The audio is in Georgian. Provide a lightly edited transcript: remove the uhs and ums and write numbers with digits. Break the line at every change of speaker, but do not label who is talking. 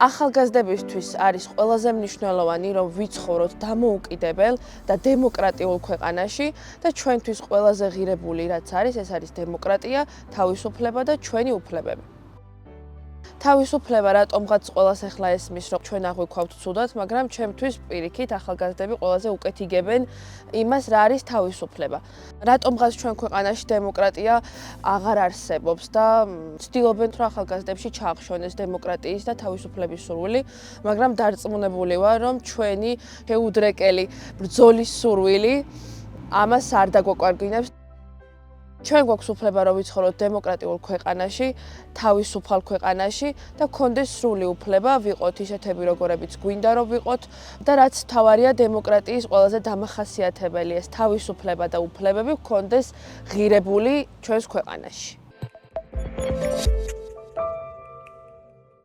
ახალგაზრდებისთვის არის ყველაზე მნიშვნელოვანი, რომ ვიცხოვროთ დამოუკიდებელ და დემოკრატიულ ქვეყანაში და ჩვენთვის ყველაზე ღირებული რაც არის, ეს არის დემოკრატია, თავისუფლება და ჩვენი უფლებები. თავისუფლება რატომღაც ყველას ახლა ესმის, რომ ჩვენ აღვიქვავთ ცუდად, მაგრამ ჩემთვის პირიქით ახალგაზრდები ყველაზე უკეთ იგებენ იმას, რა არის თავისუფლება. რატომღაც ჩვენ ქვეყანაში დემოკრატია აღარ არსებობს და ცდილობენ რომ ახალგაზრდებში ჩაახშონეს დემოკრატიის და თავისუფლების სურვილი, მაგრამ დარწმუნებული ვარ, რომ ჩვენი შეუდრეკელი ბრძოლის სურვილი ამას არ დაგვაკვარგინებს. ჩვენ გვაქვს უფლება რომ ვიცხოვროთ დემოკრატიულ ქვეყანაში, თავისუფალ ქვეყანაში და გქონდეს სრული უფლება ვიყოთ ისეთები როგორებიც გვინდა რომ ვიყოთ და რაც მთავარია დემოკრატიის ყველაზე დამახასიათებელი ეს თავისუფლება და უფლებები გქონდეს ღირებული ჩვენს ქვეყანაში.